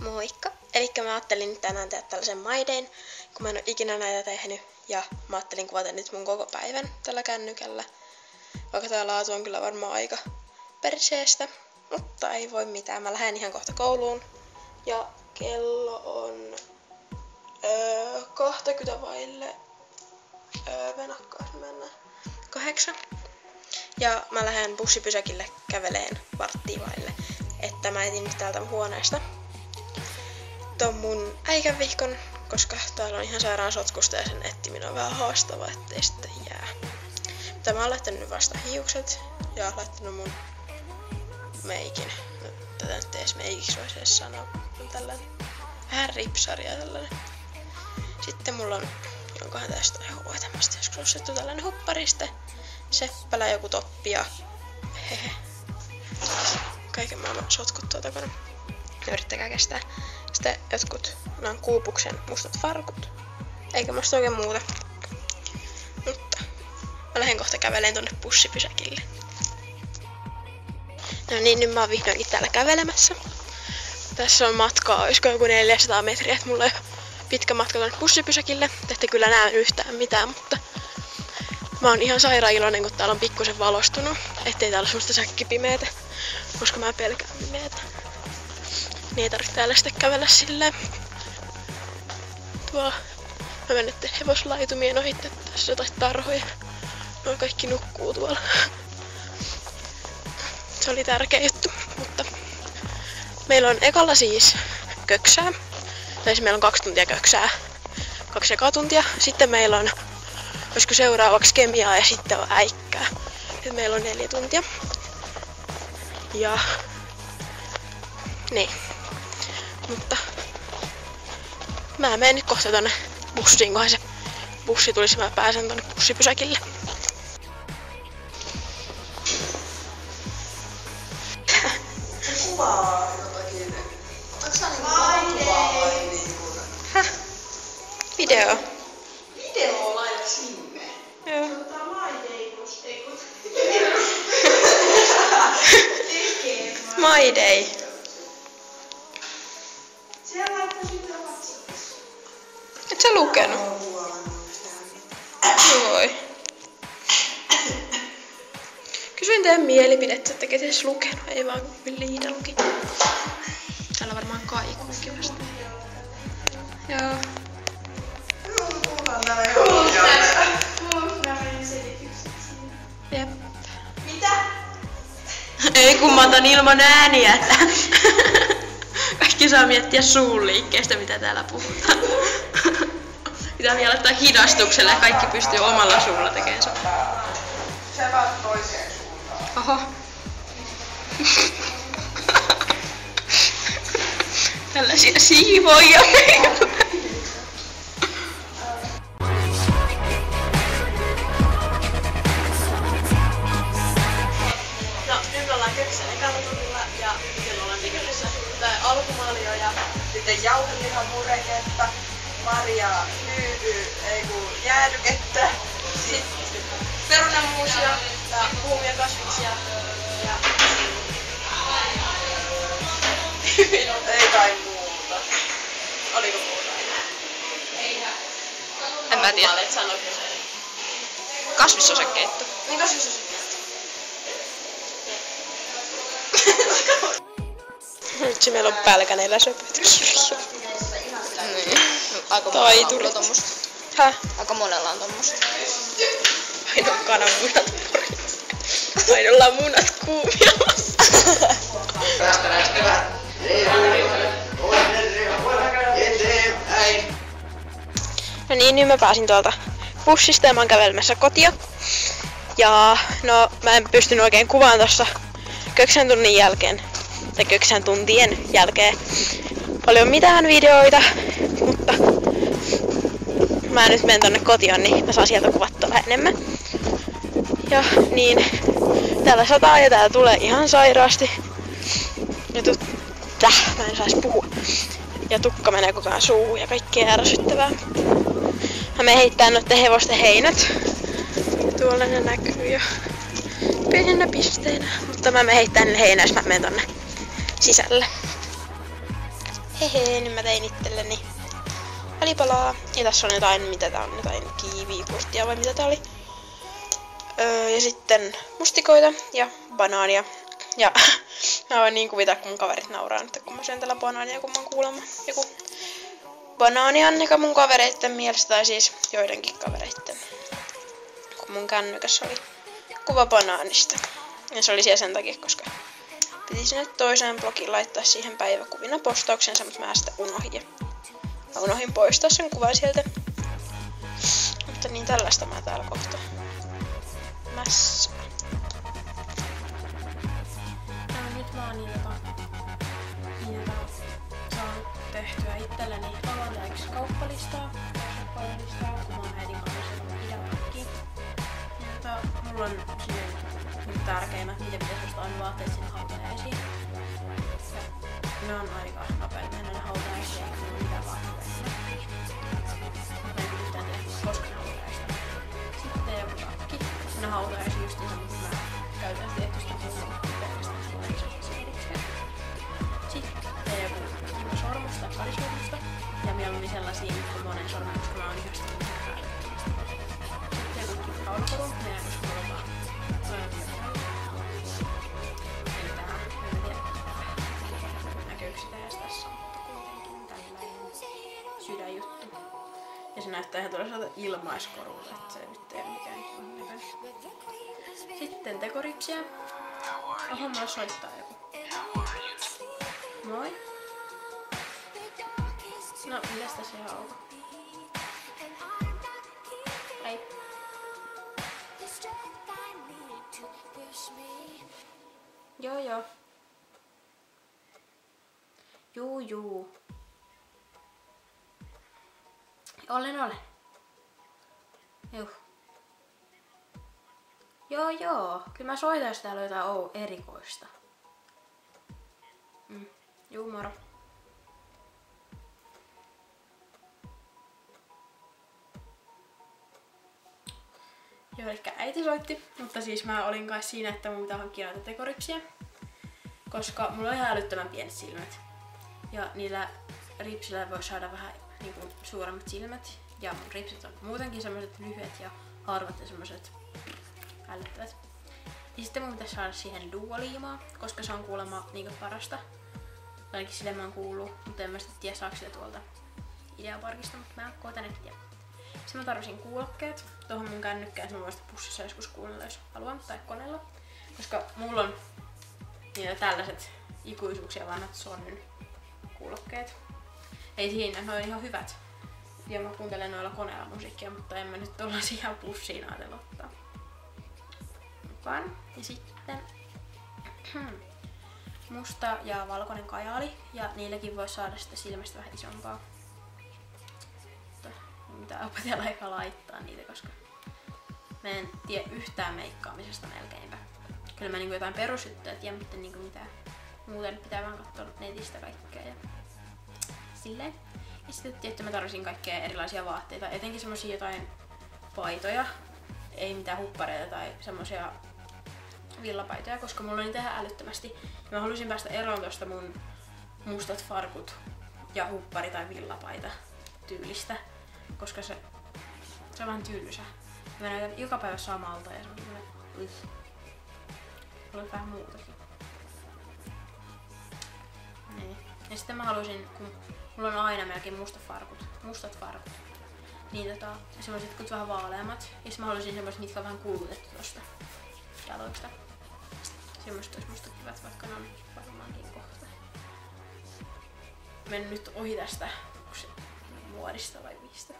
Moikka! Elikkä mä ajattelin nyt tänään tehdä tällaisen My Dayn, kun mä en oo ikinä näitä tehnyt. Ja mä ajattelin kuvata nyt mun koko päivän tällä kännykällä. Vaikka tää laatu on kyllä varmaan aika perseestä, mutta ei voi mitään. Mä lähden ihan kohta kouluun. Ja kello on 20 vaille. Venakkaas mennä 8. Ja mä lähden bussipysäkille käveleen varttia vaille. Että mä etin nyt täältä huoneesta ton mun äikänvihkon, koska täällä on ihan sairaan sotkusta ja sen etsiminen on vähän haastava, ettei sitten jää. Mutta mä oon laittanut nyt vasta hiukset ja laittanut mun meikin. No, tätä nyt edes meikiksi voisi edes sanoa. On tällainen vähän ripsari ja tällainen. Sitten mulla on, jonkohan tästä hoitamasta joskus ostettu tällainen huppariste, seppälä, joku toppi ja hehe. Kaiken maailman sotkut tuo takana. Yrittäkää kestää. Sitten jotkut, nämä on Kuupuksen mustat farkut. Eikä musta oikein muuta. Mutta mä lähden kohta käveleen tonne bussipysäkille. No niin, nyt mä oon vihdoinkin täällä kävelemässä. Tässä on matkaa, olisiko joku 400 metriä, että mulla on pitkä matka tonne bussipysäkille. Te ette kyllä näe yhtään mitään, mutta mä oon ihan sairaan iloinen, kun täällä on pikkusen valostunut. Ettei täällä ole semmoista säkkipimeetä, koska mä pelkään pimeetä. Niin ei tarvitse täällä sitten kävellä silleen. Tuolla mä menen hevoslaitumien ohitte, tässä on jotain tarhoja. Noin kaikki nukkuu tuolla. Se oli tärkeä juttu, mutta meillä on ekalla siis köksää. Tai meillä on 2 tuntia köksää. 2 ekaa tuntia. Sitten meillä on, olisiko seuraavaksi kemiaa ja sitten on äikkää. Nyt meillä on 4 tuntia. Ja niin. Mutta mä menen nyt kohta tonne bussiin, kunhan se bussi tulisi, mä pääsen tonne bussipysäkille. Kuvaa jotakin. Otatko sä niinku kuvaa vai niinku? Häh? Video. Video laita sinne. Joo. Otetaan My Day plus ekut. My Day. Siellä laittaa sitten WhatsAppissa. Et sä lukenut? Voi. Kysyin teidän mielipidettä, että ketä edes lukenut, ei vaan Liida luki. Täällä varmaan kaikuu kivasti. Joo. Puhutaan täällä jollain. Jep. Mitä? Ei kun mä otan ilman ääniä. Kaikki saa miettiä suun liikkeestä, mitä täällä puhutaan. Pitää vielä laittaa hidastukselle ja kaikki pystyy omalla suulla tekemään. Se vaan toiseen suuntaan. Oho. Tällaisia siivoja. No, nyt ollaan köksän ekalla tunnilla ja nyt ollaan tekemässä alkumaljoja ja Sitten jauhelihamureketta, jäädykettä. sitten perunamuusia ja kuumia kasviksia ja Ei kai muuta. oliko muuta? En mä tiedä. Kasvissosekeitto. Niin kasvissosekeitto. Nyt meillä on pälkäneillä söpöt kirjo. Niin. Aika monella on tommosta. Häh? Aika monella on tommosta. Aina on kananmunat porit. Aina ollaan munat kuumiamassa. No niin, nyt mä pääsin tuolta bussista ja mä oon kävelemässä kotia. Ja no mä en pystynyt oikein kuvaan tossa köksän tunnin jälkeen. Tai köksän tuntien jälkeen paljon mitään videoita, mutta mä nyt menen tonne kotiin, niin mä saan sieltä kuvattua vähän enemmän. Ja niin, täällä sataa ja täällä tulee ihan sairaasti. Ja mä en sais puhua. Ja tukka menee koko ajan suuhun ja kaikkea ärsyttävää. Mä menen heittää noitten hevosten heinät. Tuolla ne näkyy jo pieninä pisteinä. Mutta mä menen heittää ne heinä, jos mä menen tonne sisälle. Hehe, nyt mä tein itselleni välipalaa. Ja tässä on jotain, mitä tää on, jotain kiwipurttia vai mitä tää oli. Ja sitten mustikoita ja banaania. Ja mä voin niin kuvita, kun mun kaverit nauraa nyt, kun mä syön tällä banaania, kun mä oon kuulemma joku banaanianneka mun kavereitten mielestä, tai siis joidenkin kavereitten. Kun mun kännykässä oli kuva banaanista. Ja se oli siellä sen takia, koska piti sinne toiseen blogiin laittaa siihen päiväkuvina postauksensa, mutta mä sitä unohdin. Ja mä unohdin poistaa sen kuvan sieltä. Mutta niin tällaista mä täällä kohta mässään. No nyt mä oon niitä saanut tehtyä itselleni lauantaiksi kauppalistaa, kun mä oon äidin kanssa ideaparkkiin. Mulla on sinne nyt tärkeimmät, mitä pitäisi ostaa aina vaatteet sinne hautajaisiin. Ja ne on aika nopeasti mennä hautajaisiin, kun on mitään vaatteita sinne. Mä en yhtään tiedä, koska ne hautajaisiin. Sitten joku takki. Ne hautajaisiin just niin, mutta mä käytän tehty sitä muuta pelkästään erikseen. Sitten joku kiva sormus tai parisormusta. Ja mieluummin sellaisia kuin monen sormen, koska mä oon ihastunut päälle. Sitten joku kiva kaulakoru, koska mulla on sydänjuttu. Ja se näyttää ihan toisaalta ilmaiskorulta, että se nyt ei ole mikään kivan näköinen. Sitten tekoripsiä. Oho, mulla soittaa joku. Moi. No, mitäs tässä ihan auko? Hei. Joo. Juu. Olen. Juh. Joo. Kyllä mä soitan, jos täällä on jotain erikoista. Juu, moro. Joo, eli äiti soitti, mutta siis mä olin kai siinä, että mun pitää hankkia noita tekoripsiä. Koska mulla on ihan älyttömän pienet silmät. Ja niillä ripsillä voi saada vähän niin kuin suuremmat silmät. Ja mun ripsit on muutenkin semmoset lyhyet ja harvat ja semmoset älyttävät. Ja sitten mun pitäisi saada siihen duoliimaa, koska se on kuulemma niinku parasta. Ainakin sille mä oon kuullut, mutta en mä sitten tiedä saako sitä tuolta Ideaparkista, mutta mä koitan etsiä. Sitten mä tarvitsin kuulokkeet tuohon mun kännykkään, että mä voin sitä pussissa joskus kuunnella, jos haluan, tai koneella. Koska mulla on niillä tällaiset ikuisuuksia vanhat Sonyn kuulokkeet. Ei siinä, ne on ihan hyvät. Ja mä kuuntelen noilla koneella musiikkia, mutta en mä nyt tollasia ihan pussiin ajatella ottaa mukaan. Ja sitten musta ja valkoinen kajaali, ja niilläkin voi saada sitä silmästä vähän isompaa. Mutta mitä opetella eikä laittaa niitä, koska mä en tiedä yhtään meikkaamisesta melkeinpä. Kyllä mä niinku jotain perusjuttuja tiedän, mutta niinku mitään. Muuten pitää vaan katsoa netistä kaikkea ja silleen. Ja sitten tietty mä tarvitsin kaikkea erilaisia vaatteita, etenkin semmosia jotain paitoja, ei mitään huppareita tai semmosia villapaitoja, koska mulla on niitä ihan älyttömästi. Ja mä halusin päästä eroon tosta mun mustat farkut ja huppari tai villapaita tyylistä, koska se on vähän tylsä. Mä näytän joka päivä samalta ja se on semmonen mulla on vähän muutakin. Niin. Ja sitten mä halusin, kun mulla on aina melkein mustat farkut, niin semmoiset jotkut vähän vaaleammat. Ja sitten mä halusin semmoiset, mitkä on vähän kulutettu tosta jaloista. Semmoiset olisi musta kivat, vaikka ne on varmaankin kohta. Menen nyt ohi tästä muodista vai mistä.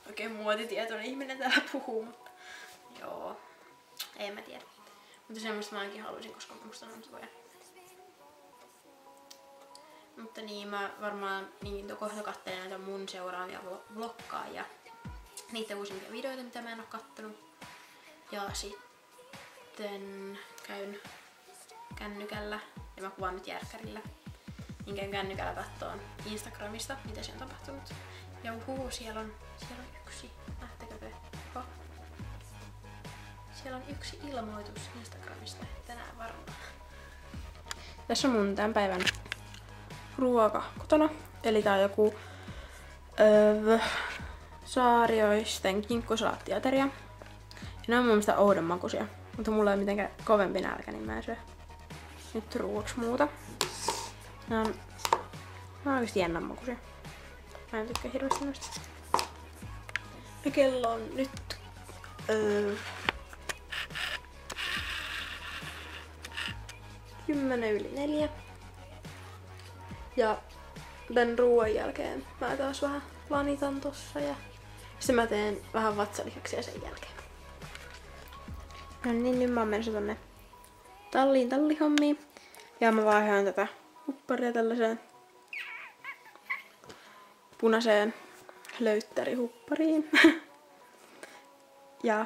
Oikein muotitietoinen ihminen täällä puhuu, mutta joo, en mä tiedä. Mutta semmoista mä ainakin halusin, koska musta on kivoja. Mutta niin, mä varmaan niin kohta katselen näitä mun seuraavia vloggaa ja niitä uusimpia videoita, mitä mä en oo kattonut. Ja sitten käyn kännykällä, ja mä kuvaan nyt järkkärillä. Niin käyn kännykällä kattoon Instagramista, mitä siellä on tapahtunut. Ja siellä on yksi, näettekö te? Siellä on yksi ilmoitus Instagramista tänään varmaan. Tässä on mun tämän päivän ruoka kotona. Eli tää on joku saarioisten kinkkusalaattiateria. Ja ne on mun mielestä oudon makuisia. Mutta mulla ei ole mitenkään kovempi nälkä, niin mä en syö nyt ruuaksi muuta. Ne on oikeesti jännän makuisia. Mä en tykkää hirveästi noista. Ja kello on nyt 4:10. Ja tän ruoan jälkeen mä taas vähän lanitan tossa ja sitten mä teen vähän vatsalihaksia sen jälkeen. No niin, nyt mä oon menossa tonne tallihommiin. Ja mä vaihdan tätä hupparia tällaiseen punaiseen löyttärihuppariin. Ja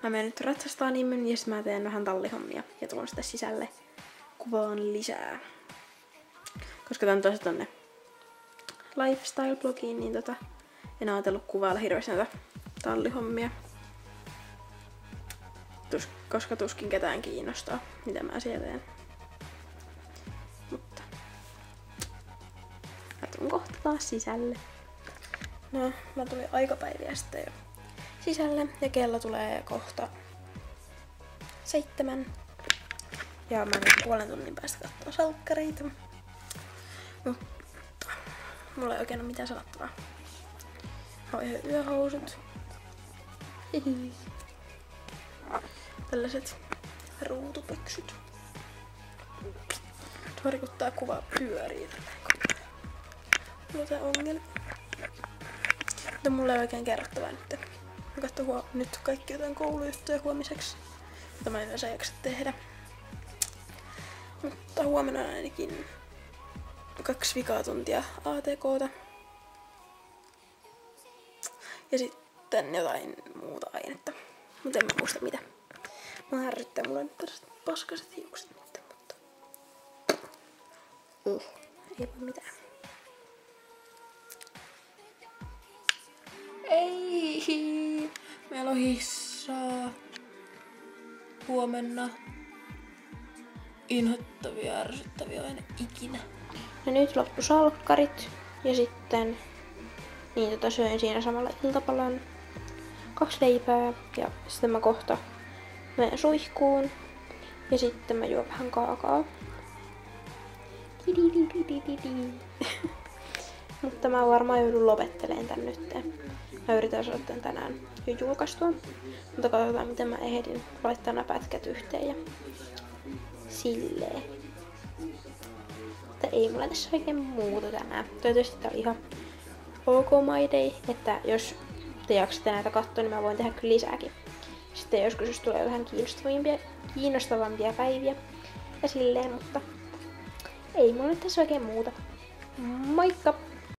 mä menen nyt ratsastaan ja sit mä teen vähän tallihommia ja tuon sitä sisälle kuvaan lisää. Koska tän toiset tonne lifestyle-blogiin, niin en ajatellut kuvailla hirveästi näitä tallihommia. Koska tuskin ketään kiinnostaa, mitä mä siellä teen. Mutta mä tuun kohta taas sisälle. No, mä tulin aikapäiviä sitten jo sisälle ja kello tulee kohta 7. Ja mä nyt puolen tunnin päästä kattoo salkkareita. Mutta mulla ei oikein ole mitään sanottavaa. Mä oon ihan yöhousut. Hihi. Tällaiset ruutupeksyt. Tuori kun tää kuva pyörii tälleen. Mulla on tää ongelma. Mutta mulla ei oikein kerrottavaa nyt. Mä katson nyt kaikki jotain koulujuttuja huomiseksi. Mutta mä en yleensä jaksa tehdä. Mutta huomenna on ainakin 2 vikaa tuntia ATK:ta. Ja sitten jotain muuta ainetta. Mutta en mä muista mitä. Mä härryttää mulla nyt tällaiset paskaset hiukset nyt, mutta eipä mitään. Ei, meillä on hissaa. Huomenna. Inhottavia, ärsyttäviä aina ikinä. No nyt loppu salkkarit ja sitten niin söin siinä samalla iltapalan 2 leipää ja sitten mä kohta menen suihkuun ja sitten mä juon vähän kaakao. Mutta mä varmaan joudun lopetteleen tän nyt. Mä yritän saada tän tänään jo julkaistua. Mutta katsotaan miten mä ehdin laittaa nämä pätkät yhteen ja silleen. Mutta ei mulla tässä oikein muuta tänään. Toivottavasti tää oli ihan ok my day, että jos te jaksatte näitä katsoa, niin mä voin tehdä kyllä lisääkin. Sitten joskus jos tulee vähän kiinnostavampia päiviä ja silleen, mutta ei mulla nyt tässä oikein muuta. Moikka!